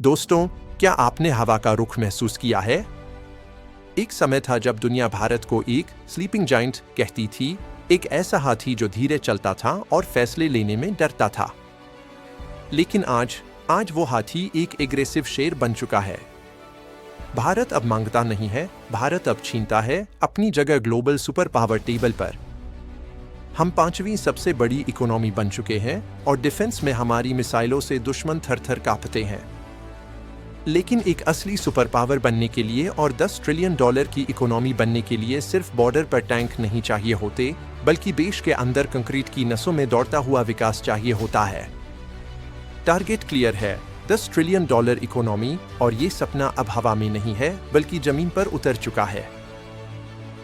दोस्तों, क्या आपने हवा का रुख महसूस किया है? एक समय था जब दुनिया भारत को एक स्लीपिंग जायंट कहती थी, एक ऐसा हाथी जो धीरे चलता था और फैसले लेने में डरता था। लेकिन आज वो हाथी एक एग्रेसिव शेर बन चुका है। भारत अब मांगता नहीं है, भारत अब छीनता है अपनी जगह ग्लोबल सुपर पावर टेबल पर। हम 5वीं सबसे बड़ी इकोनॉमी बन चुके हैं और डिफेंस में हमारी मिसाइलों से दुश्मन थर-थर कांपते हैं। लेकिन एक असली सुपर पावर बनने के लिए और $10 ट्रिलियन की इकोनॉमी बनने के लिए सिर्फ बॉर्डर पर टैंक नहीं चाहिए होते, बल्कि देश के अंदर कंक्रीट की नसों में दौड़ता हुआ विकास चाहिए होता है। टारगेट क्लियर है, $10 ट्रिलियन इकोनॉमी, और ये सपना अब हवा में नहीं है बल्कि जमीन पर उतर चुका है।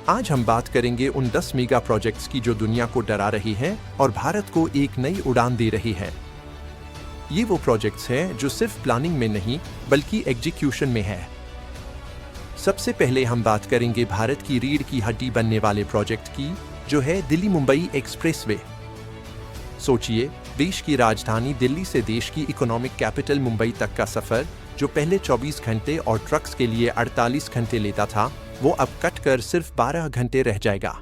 आज हम बात करेंगे उन 10 मेगा प्रोजेक्ट्स की जो दुनिया को डरा रही हैं और भारत को एक नई उड़ान दे रही हैं। ये वो प्रोजेक्ट्स हैं जो सिर्फ प्लानिंग में नहीं बल्कि एग्जीक्यूशन में है। सबसे पहले हम बात करेंगे भारत की रीढ़ की हड्डी बनने वाले प्रोजेक्ट की, जो है दिल्ली मुंबई एक्सप्रेसवे। सोचिए, देश की राजधानी दिल्ली से देश की इकोनॉमिक कैपिटल मुंबई तक का सफर, जो पहले 24 घंटे और ट्रक्स के लिए 48 घंटे लेता था, वो अब कट कर सिर्फ 12 घंटे रह जाएगा।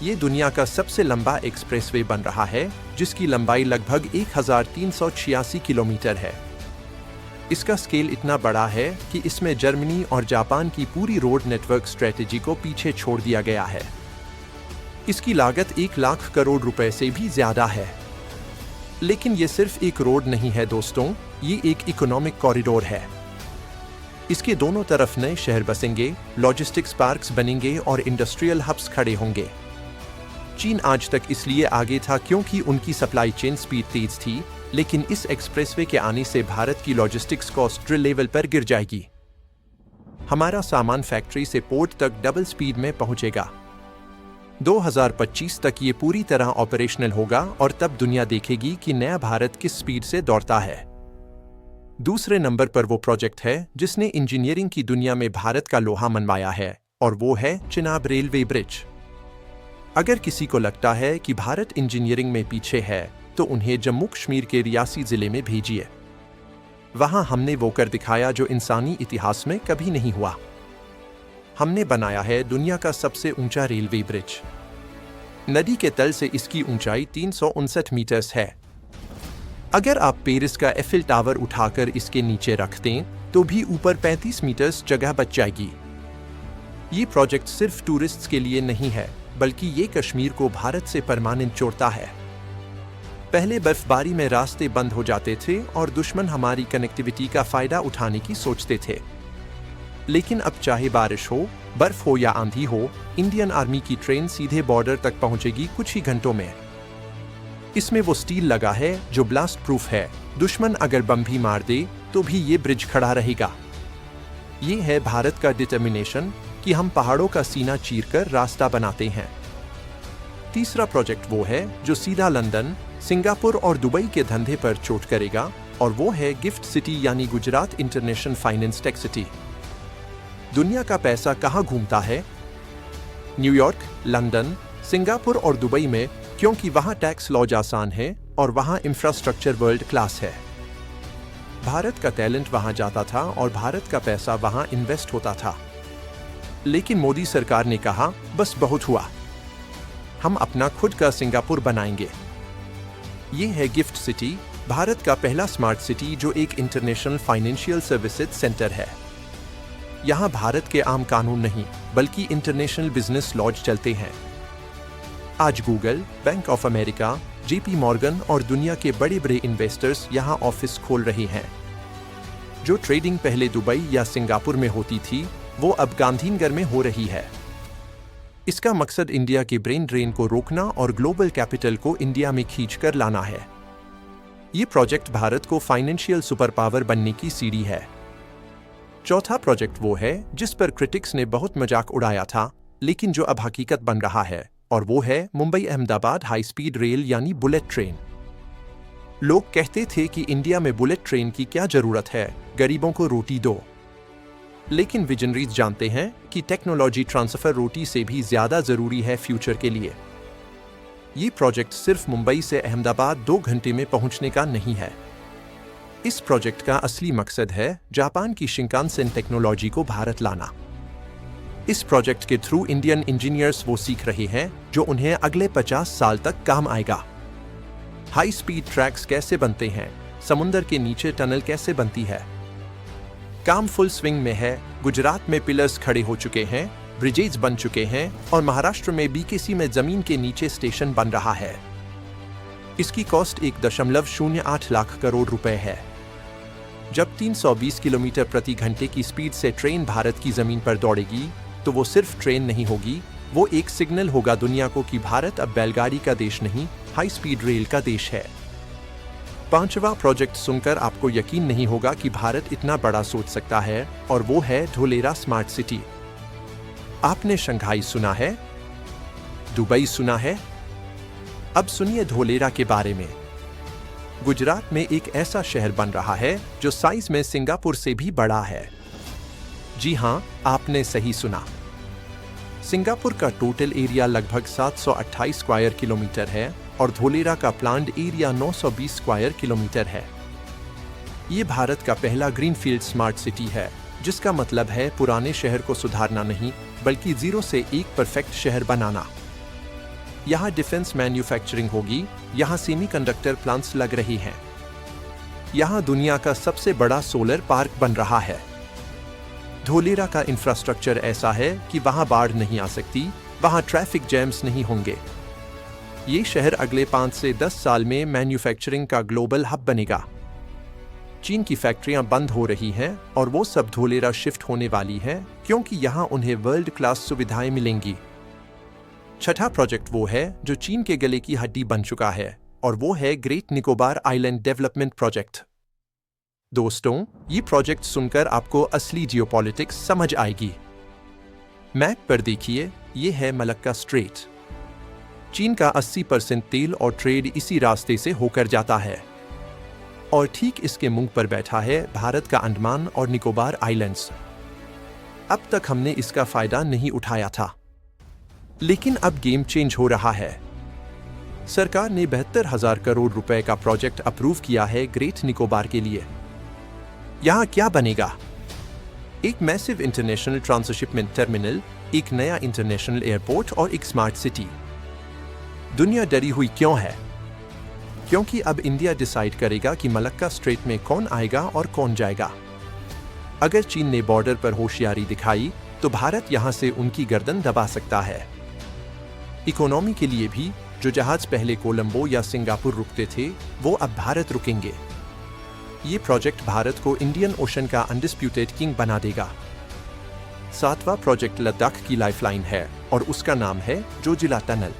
ये दुनिया का सबसे लंबा एक्सप्रेसवे बन रहा है, जिसकी लंबाई लगभग 1386 किलोमीटर है। इसका स्केल इतना बड़ा है कि इसमें जर्मनी और जापान की पूरी रोड नेटवर्क स्ट्रेटेजी को पीछे छोड़ दिया गया है। इसकी लागत 1 लाख करोड़ रुपए से भी ज्यादा है। लेकिन ये सिर्फ एक रोड नहीं है दोस्तों, ये एक इकोनॉमिक कॉरिडोर है। इसके दोनों तरफ नए शहर बसेंगे, लॉजिस्टिक्स पार्क्स बनेंगे और इंडस्ट्रियल हब्स खड़े होंगे। चीन आज तक इसलिए आगे था क्योंकि उनकी सप्लाई चेन स्पीड तेज थी, लेकिन इस एक्सप्रेसवे के आने से भारत की लॉजिस्टिक्स कॉस्ट ड्रिल लेवल पर गिर जाएगी। हमारा सामान फैक्ट्री से पोर्ट तक डबल स्पीड में पहुंचेगा। 2025 तक ये पूरी तरह ऑपरेशनल होगा और तब दुनिया देखेगी कि नया भारत किस स्पीड से दौड़ता है। दूसरे नंबर पर वो प्रोजेक्ट है जिसने इंजीनियरिंग की दुनिया में भारत का लोहा मनवाया है, और वो है चिनाब रेलवे ब्रिज। अगर किसी को लगता है कि भारत इंजीनियरिंग में पीछे है, तो उन्हें जम्मू कश्मीर के रियासी जिले में भेजिए। वहां हमने वो कर दिखाया जो इंसानी इतिहास में कभी नहीं हुआ। हमने बनाया है दुनिया का सबसे ऊंचा रेलवे ब्रिज। नदी के तल से इसकी ऊंचाई 359 मीटर्स है। अगर आप पेरिस का एफिल टावर उठाकर इसके नीचे रख दें, तो भी ऊपर 35 मीटर्स जगह बच जाएगी। ये प्रोजेक्ट सिर्फ टूरिस्ट्स के लिए नहीं है, बल्कि ये कश्मीर को भारत से परमानेंट जोड़ता है। पहले बर्फबारी में रास्ते बंद हो जाते थे और दुश्मन हमारी कनेक्टिविटी का फायदा उठाने की सोचते थे। लेकिन अब चाहे बारिश हो, बर्फ हो या आंधी हो, इंडियन आर्मी की ट्रेन सीधे बॉर्डर तक पहुंचेगी कुछ ही घंटों में। इसमें वो स्टील लगा है जो ब्लास्ट प्रूफ है। दुश्मन अगर बम भी मार दे, तो भी ये ब्रिज खड़ा रहेगा। ये है भारत का डिटर्मिनेशन कि हम पहाड़ों का सीना चीरकर रास्ता बनाते हैं। तीसरा प्रोजेक्ट वो है जो सीधा लंदन, सिंगापुर और दुबई के धंधे पर चोट करेगा, और वो है गिफ्ट सिटी यानी Gujarat international finance tech city. दुनिया का पैसा कहाँ घूमता है? न्यूयॉर्क, लंदन, सिंगापुर और दुबई में, क्योंकि वहाँ टैक्स लॉज आसान है और वहाँ इंफ्रास्ट्रक्चर वर्ल्ड क्लास है। भारत का टैलेंट वहाँ जाता था और भारत का पैसा वहाँ इन्वेस्ट होता था। लेकिन मोदी सरकार ने कहा, बस बहुत हुआ, हम अपना खुद का सिंगापुर बनाएंगे। ये है गिफ्ट सिटी, भारत का पहला स्मार्ट सिटी जो एक इंटरनेशनल फाइनेंशियल सर्विसेज सेंटर है। यहाँ भारत के आम कानून नहीं, बल्कि इंटरनेशनल बिजनेस लॉज चलते हैं। आज Google, bank of America, JP Morgan और दुनिया के बड़े बड़े इन्वेस्टर्स यहाँ ऑफिस खोल रहे हैं। जो ट्रेडिंग पहले दुबई या सिंगापुर में होती थी, वो अब गांधीनगर में हो रही है। इसका मकसद इंडिया के ब्रेन ड्रेन को रोकना और ग्लोबल कैपिटल को इंडिया में खींचकर लाना है। ये प्रोजेक्ट भारत को फाइनेंशियल सुपर पावर बनने की सीढ़ी है। चौथा प्रोजेक्ट वो है जिस पर क्रिटिक्स ने बहुत मजाक उड़ाया था, लेकिन जो अब हकीकत बन रहा है, और वो है Mumbai Ahmedabad high speed rail यानी बुलेट ट्रेन। लोग कहते थे कि इंडिया में बुलेट ट्रेन की क्या जरूरत है, गरीबों को रोटी दो। लेकिन विजनरीज जानते हैं कि टेक्नोलॉजी ट्रांसफर रोटी से भी ज्यादा जरूरी है फ्यूचर के लिए। ये प्रोजेक्ट सिर्फ मुंबई से अहमदाबाद 2 घंटे में पहुंचने का नहीं है। इस प्रोजेक्ट का असली मकसद है जापान की शिंकानसेन टेक्नोलॉजी को भारत लाना। इस प्रोजेक्ट के थ्रू इंडियन इंजीनियर्स वो सीख रहे हैं जो उन्हें अगले 50 साल तक काम आएगा। हाई स्पीड ट्रैक्स कैसे बनते हैं, समुंदर के नीचे टनल कैसे बनती है। काम फुल स्विंग में है। गुजरात में पिलर्स खड़े हो चुके हैं, ब्रिजेज बन चुके हैं और महाराष्ट्र में बीकेसी में जमीन के नीचे स्टेशन बन रहा है। इसकी कॉस्ट 1.08 लाख करोड़ रुपए है। जब 320 किलोमीटर प्रति घंटे की स्पीड से ट्रेन भारत की जमीन पर दौड़ेगी तो वो सिर्फ ट्रेन नहीं होगी, वो एक सिग्नल होगा दुनिया को कि भारत अब बैलगाड़ी का देश नहीं, हाई स्पीड रेल का देश है। 5वां प्रोजेक्ट सुनकर आपको यकीन नहीं होगा कि भारत इतना बड़ा सोच सकता है, और वो है धोलेरा स्मार्ट सिटी। आपने शंघाई सुना है, दुबई सुना है, अब सुनिए धोलेरा के बारे में। गुजरात में एक ऐसा शहर बन रहा है जो साइज में सिंगापुर से भी बड़ा है। जी हां, आपने सही सुना। सिंगापुर का टोटल एरिया लगभग 728 स्क्वायर किलोमीटर है और धोलेरा का प्लान्ड एरिया 920 स्क्वायर किलोमीटर है। ये भारत का पहला ग्रीनफील्ड स्मार्ट सिटी है, जिसका मतलब है पुराने शहर को सुधारना नहीं, बल्कि 0 से 1 परफेक्ट शहर बनाना। यहाँ डिफेंस मैन्युफैक्चरिंग होगी, यहाँ सेमीकंडक्टर प्लांट्स लग रही हैं। यहाँ दुनिया का सबसे बड़ा सोलर पार्क बन रहा है। धोलेरा का इंफ्रास्ट्रक्चर ऐसा है कि वहाँ बाढ़ नहीं आ सकती, वहाँ ट्रैफिक जैम्स नहीं होंगे। ये शहर अगले 5 से 10 साल में मैन्युफैक्चरिंग का ग्लोबल हब बनेगा। चीन की फैक्ट्रियां बंद हो रही हैं और वो सब धोलेरा शिफ्ट होने वाली हैं, क्योंकि यहाँ उन्हें वर्ल्ड क्लास सुविधाएं मिलेंगी। 6ठा प्रोजेक्ट वो है जो चीन के गले की हड्डी बन चुका है, और वो है great Nicobar island development project. दोस्तों, ये प्रोजेक्ट सुनकर आपको असली जियोपॉलिटिक्स समझ आएगी। मैप पर देखिए, ये है मलक्का स्ट्रेट। चीन का 80% तेल और ट्रेड इसी रास्ते से होकर जाता है, और ठीक इसके मुंह पर बैठा है भारत का अंडमान और निकोबार आइलैंड्स। अब तक हमने इसका फायदा नहीं उठाया था, लेकिन अब गेम चेंज हो रहा है। सरकार ने 72,000 करोड़ रुपए का प्रोजेक्ट अप्रूव किया है ग्रेट निकोबार के लिए। यहाँ क्या बनेगा? एक मैसिव इंटरनेशनल ट्रांसशिपमेंट टर्मिनल, एक नया इंटरनेशनल एयरपोर्ट और एक स्मार्ट सिटी। दुनिया डरी हुई क्यों है? क्योंकि अब इंडिया डिसाइड करेगा कि मलक्का स्ट्रेट में कौन आएगा और कौन जाएगा। अगर चीन ने बॉर्डर पर होशियारी दिखाई तो भारत यहां से उनकी गर्दन दबा सकता है। इकोनॉमी के लिए भी जो जहाज पहले कोलंबो या सिंगापुर रुकते थे, वो अब भारत रुकेंगे। ये प्रोजेक्ट भारत को इंडियन ओशन का अनडिस्प्यूटेड किंग बना देगा। 7वां प्रोजेक्ट लद्दाख की लाइफलाइन है और उसका नाम है जोजिला टनल।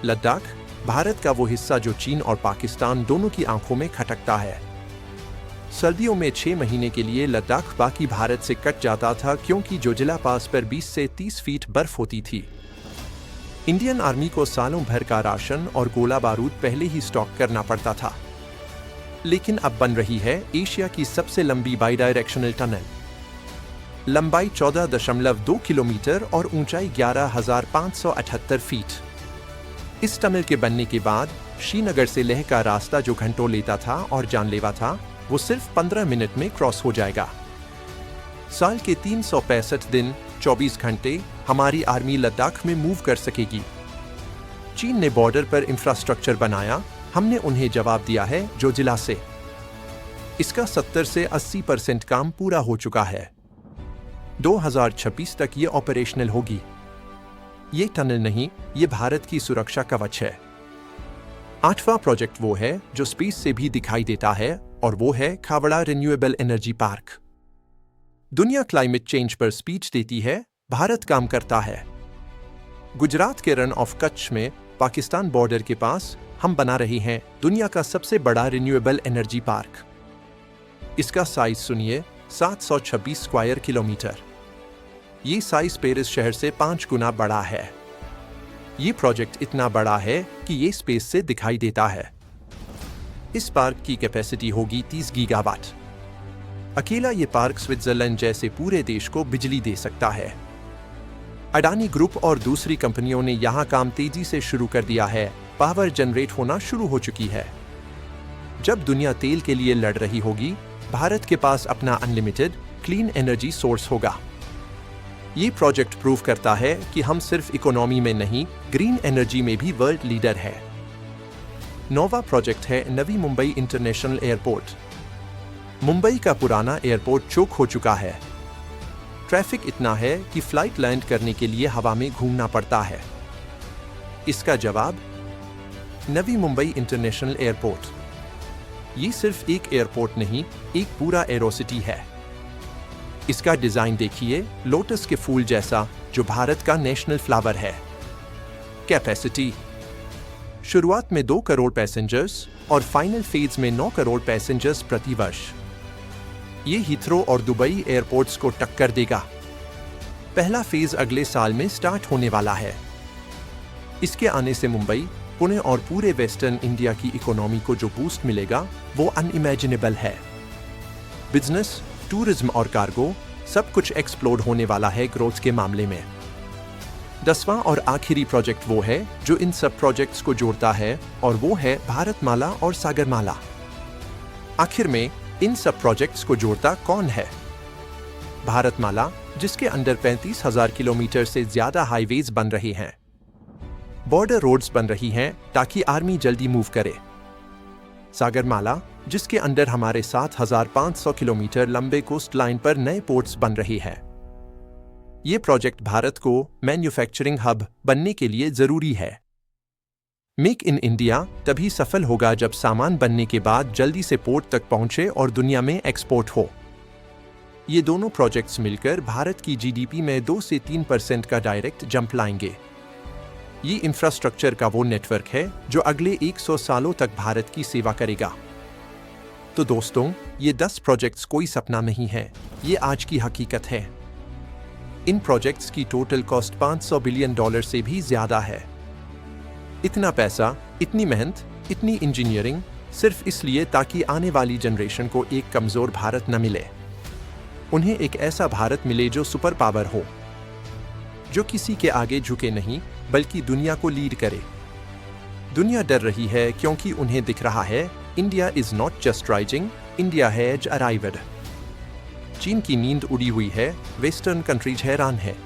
लद्दाख भारत का वो हिस्सा जो चीन और पाकिस्तान दोनों की आंखों में खटकता है। सर्दियों में 6 महीने के लिए लद्दाख बाकी भारत से कट जाता था, क्योंकि जोजिला पास पर 20 से 30 फीट बर्फ होती थी। इंडियन आर्मी को सालों भर का राशन और गोला बारूद पहले ही स्टॉक करना पड़ता था। लेकिन अब बन रही है एशिया की सबसे लंबी बाई डायरेक्शनल टनल। लंबाई 14.2 किलोमीटर और ऊंचाई 11,578 फीट। इस टनल के बनने के बाद श्रीनगर से लेह का रास्ता जो घंटों लेता था और जानलेवा था, वो सिर्फ 15 मिनट में क्रॉस हो जाएगा। साल के 365 दिन 24 घंटे हमारी आर्मी लद्दाख में मूव कर सकेगी। चीन ने बॉर्डर पर इंफ्रास्ट्रक्चर बनाया, हमने उन्हें जवाब दिया है जोजिला से। इसका 70 से 80% काम पूरा हो चुका है। 2026 तक ये ऑपरेशनल होगी। ये टनल नहीं, ये भारत की सुरक्षा कवच है। 8वां प्रोजेक्ट वो है जो स्पेस से भी दिखाई देता है, और वो है खावड़ा रिन्यूएबल एनर्जी पार्क। दुनिया क्लाइमेट चेंज पर स्पीच देती है, भारत काम करता है। गुजरात के रन ऑफ कच्छ में पाकिस्तान बॉर्डर के पास हम बना रहे हैं दुनिया का सबसे बड़ा रिन्यूएबल एनर्जी पार्क। इसका साइज सुनिए, 726 स्क्वायर किलोमीटर। ये साइज पेरिस शहर से 5 गुना बड़ा है। ये प्रोजेक्ट इतना बड़ा है कि ये स्पेस से दिखाई देता है। इस पार्क की कैपेसिटी होगी 30 गीगावाट। अकेला ये पार्क स्विट्जरलैंड जैसे पूरे देश को बिजली दे सकता है। अडानी ग्रुप और दूसरी कंपनियों ने यहाँ काम तेजी से शुरू कर दिया है। पावर जनरेट होना शुरू हो चुकी है। जब दुनिया तेल के लिए लड़ रही होगी, भारत के पास अपना अनलिमिटेड क्लीन एनर्जी सोर्स होगा। ये प्रोजेक्ट प्रूव करता है कि हम सिर्फ इकोनॉमी में नहीं, ग्रीन एनर्जी में भी वर्ल्ड लीडर है। नौवां प्रोजेक्ट है नवी मुंबई इंटरनेशनल एयरपोर्ट। मुंबई का पुराना एयरपोर्ट चोक हो चुका है। ट्रैफिक इतना है कि फ्लाइट लैंड करने के लिए हवा में घूमना पड़ता है। इसका जवाब नवी मुंबई इंटरनेशनल एयरपोर्ट। ये सिर्फ एक एयरपोर्ट नहीं, एक पूरा एरोसिटी है। इसका डिजाइन देखिए, लोटस के फूल जैसा, जो भारत का नेशनल फ्लावर है। कैपेसिटी शुरुआत में 2 करोड़ पैसेंजर्स और फाइनल फेज में 9 करोड़ पैसेंजर्स प्रति वर्ष। ये हीथ्रो और दुबई एयरपोर्ट्स को टक्कर देगा। पहला फेज अगले साल में स्टार्ट होने वाला है। इसके आने से मुंबई, पुणे और पूरे वेस्टर्न इंडिया की इकोनॉमी को जो बूस्ट मिलेगा वो अनइमेजिनेबल है। बिजनेस, टूरिज्म और कार्गो सब कुछ एक्सप्लोड होने वाला है ग्रोथ के मामले में। 10वां और आखिरी प्रोजेक्ट वो है जो इन सब प्रोजेक्ट्स को जोड़ता है, और वो है भारतमाला और सागरमाला। आखिर में इन सब प्रोजेक्ट्स को जोड़ता कौन है? भारतमाला, जिसके अंडर 35,000 किलोमीटर से ज्यादा हाईवेज बन रहे हैं। बॉर्डर रोड्स बन रही हैं ताकि आर्मी जल्दी मूव करे। सागरमाला, जिसके अंडर हमारे 7,500 किलोमीटर लंबे कोस्ट लाइन पर नए पोर्ट्स बन रही हैं। ये प्रोजेक्ट भारत को मैन्युफैक्चरिंग हब बनने के लिए जरूरी है। मेक इन इंडिया तभी सफल होगा जब सामान बनने के बाद जल्दी से पोर्ट तक पहुंचे और दुनिया में एक्सपोर्ट हो। ये दोनों प्रोजेक्ट्स मिलकर भारत की जीडीपी में 2 से 3% का डायरेक्ट जंप लाएंगे। ये इंफ्रास्ट्रक्चर का वो नेटवर्क है जो अगले 100 सालों तक भारत की सेवा करेगा। तो दोस्तों, ये 10 प्रोजेक्ट्स कोई सपना नहीं है, ये आज की हकीकत है। इन प्रोजेक्ट्स की टोटल कॉस्ट $500 बिलियन से भी ज्यादा है। इतना पैसा, इतनी मेहनत, इतनी इंजीनियरिंग, सिर्फ इसलिए ताकि आने वाली जनरेशन को एक कमजोर भारत न मिले। उन्हें एक ऐसा भारत मिले जो सुपर पावर हो, जो किसी के आगे झुके नहीं बल्कि दुनिया को लीड करे। दुनिया डर रही है क्योंकि उन्हें दिख रहा है India is not just rising, India has arrived. चीन की नींद उड़ी हुई है, वेस्टर्न कंट्रीज हैरान है।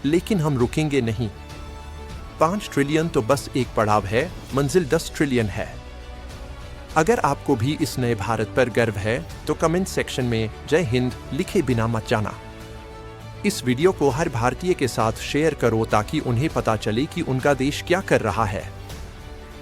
लेकिन हम रुकेंगे नहीं। 5 ट्रिलियन तो बस एक पड़ाव है, मंजिल 10 ट्रिलियन है। अगर आपको भी इस नए भारत पर गर्व है तो कमेंट सेक्शन में जय हिंद लिखे बिना मत जाना। इस वीडियो को हर भारतीय के साथ शेयर करो ताकि उन्हें पता चले कि उनका देश क्या कर रहा है।